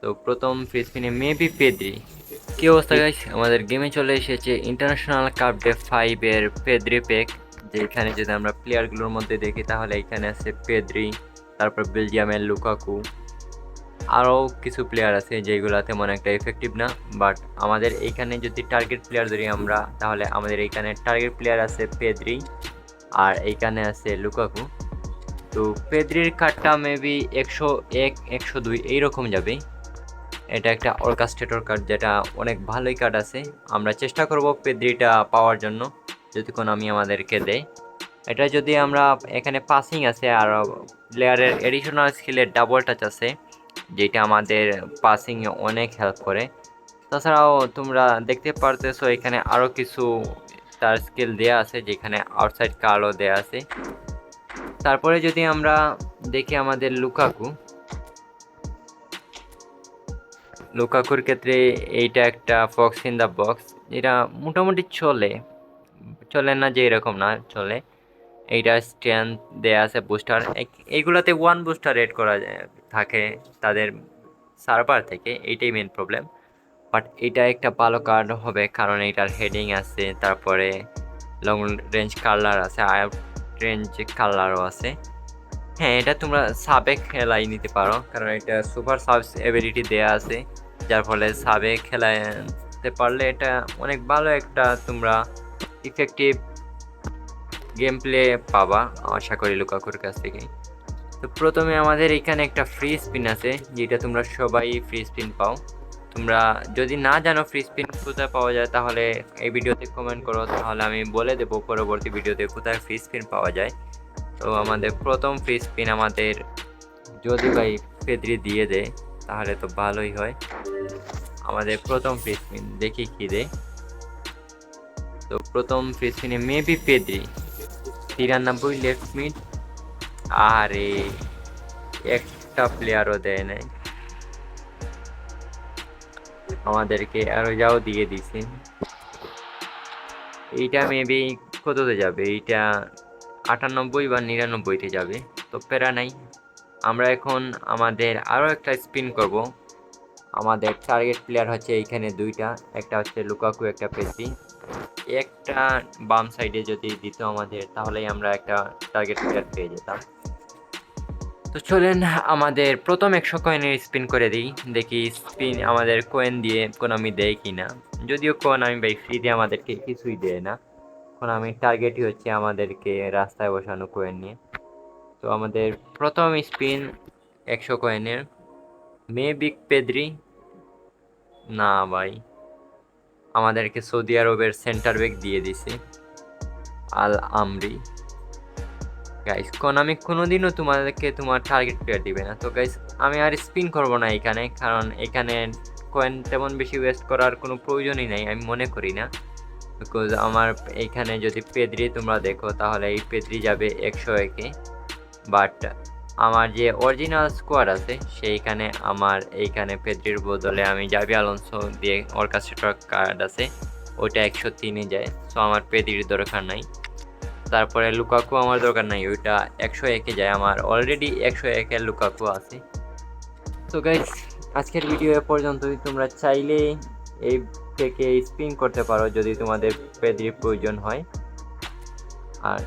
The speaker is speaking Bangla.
তো প্রথম ফ্রি স্পিনে মেবি পেদ্রি। কি অবস্থা গাইস, আমাদের গেমে চলে এসেছে ইন্টারন্যাশনাল কাপ ডে 5 এর পেদ্রি প্যাক। যেখানে যদি আমরা প্লেয়ারগুলোর মধ্যে দেখি তাহলে এখানে আছে পেদ্রি, তারপর বেলজিয়ামের লুকাকু, আরও কিছু প্লেয়ার আছে যেগুলো তেমন একটা এফেক্টিভ না। বাট আমাদের এইখানে যদি টার্গেট প্লেয়ার ধরি আমরা, তাহলে আমাদের এইখানে টার্গেট প্লেয়ার আছে পেদ্রি আর এইখানে আছে লুকাকু। তো পেদ্রির কার্ডটা মেবি 101 102 এইরকম যাবে। এটা একটা অর্কাস্ট্রেটর কার্ড, যেটা অনেক ভালোই কার্ড আছে। আমরা চেষ্টা করব পেদ্রিটা পাওয়ার জন্য যতক্ষণ আমি আমাদেরকে দেয়। এটা যদি আমরা এখানে পাসিং আছে আর প্লেয়ারের এডিশনাল স্কিলের ডাবল টাচ আছে, যেটা আমাদের পাসিংয়ে অনেক হেল্প করে। তাছাড়াও তোমরা দেখতে পারতেছো এখানে আরও কিছু তার স্কিল দেয়া আছে, যেখানে আউটসাইড কার্ডও দেয়া আছে। তারপরে যদি আমরা দেখি আমাদের লুকাকুর ক্ষেত্রে এইটা একটা ফক্স ইন দ্য বক্স, এটা মোটামুটি চলে না যে এরকম না চলে। এইটা স্ট্রেংথ দেয়া আছে, বুস্টার এইগুলাতে 1 বুস্টার এড করা থাকে তাদের সার্ভার থেকে, এইটাই মেন প্রবলেম। বাট এটা একটা ভালো কার্ড হবে কারণ এটার হেডিং আছে, তারপরে লং রেঞ্জ কালার আছে, আউট রেঞ্জ কালারও আছে। হ্যাঁ, এটা তোমরা সাবে খেলাই নিতে পারো কারণ এটা সুপার সাবস এবিলিটি দেয়া আছে, যার ফলে সাবে খেলাতে পারলে এটা অনেক ভালো একটা তোমরা ইফেক্টিভ গেম প্লে পাবা আশা করি লুকাকুর কাছ থেকে। তো প্রথমে আমাদের এখানে একটা ফ্রি স্পিন আছে, যেটা তোমরা সবাই ফ্রি স্পিন পাও। তোমরা যদি না জানো ফ্রি স্পিন কোথায় পাওয়া যায় তাহলে এই ভিডিওতে কমেন্ট করো, তাহলে আমি বলে দেবো পরবর্তী ভিডিওতে কোথায় ফ্রি স্পিন পাওয়া যায়। তো আমাদের প্রথম ফ্রি স্পিন আমাদের যদি ভাই পেদ্রি দিয়ে দেয় তাহলে তো ভালোই হয়। আমাদের প্রথম ফ্রি স্পিন দেখি কি দেয়। তো প্রথম ফ্রি স্পিনে মেবি পেদ্রি, 93 লেফট মিড। আরে একটা প্লেয়ারও দেয় নাই, আমাদেরকে আরো যাও দিয়ে দিছে। এইটা মেবি কততে যাবে, এইটা 98 বা 99তে যাবে। তো প্যারা নাই, আমরা এখন আমাদের আরও একটা স্পিন করব। আমাদের টার্গেট প্লেয়ার হচ্ছে এইখানে দুইটা, একটা হচ্ছে লুকাকু, একটা পেদ্রি। একটা বাম সাইডে যদি দিত আমাদের তাহলেই আমরা একটা টার্গেট প্লেয়ার পেয়ে যেতাম। তো চলেন আমাদের প্রথম 100 কয়েনের স্পিন করে দিই, দেখি স্পিন আমাদের কয়েন দিয়ে কোনামি দেয় কি না। যদিও কোনামি ভাই ফ্রিতে আমাদেরকে কিছুই দেয় না, কোনামি টার্গেটই হচ্ছে আমাদেরকে রাস্তায় বসানো কয়েন নিয়ে। তো আমাদের প্রথম স্পিন 100 কয়েনের মেবি পেদ্রি। না ভাই, আমাদেরকে সৌদি আরবের সেন্টার ব্যাক দিয়ে দিছে আল আমরি। গাইস কোনামি কোনোদিনও তোমাদেরকে তোমার টার্গেট প্লেয়ার দিবে না। তো গাইস আমি আর স্পিন করবো না এখানে, কারণ এখানে কয়েন তেমন বেশি ওয়েস্ট করার কোনো প্রয়োজনই নেই আমি মনে করি না। বিকজ আমার এইখানে যদি পেদ্রি তোমরা দেখো তাহলে এই পেদ্রি যাবে 101-এ। বাট আমার যে অরিজিনাল স্কোয়াড আছে সেইখানে আমার এইখানে পেদ্রির বদলে আমি জাবি আলোনসো দিয়ে অর্কাস্ট্রেটর কার্ড আছে, ওইটা 103-এ যায়। সো আমার পেদ্রির দরকার নাই। তারপরে লুকাকু আমার দরকার নাই, ওইটা 101-এ যায়, আমার অলরেডি 101-এর লুকাকু আছে। তো গাইস আজকের ভিডিও এ পর্যন্তই। তোমরা চাইলে এই থেকে স্পিন করতে পারো যদি তোমাদের পেদ্রির প্রয়োজন হয়। আর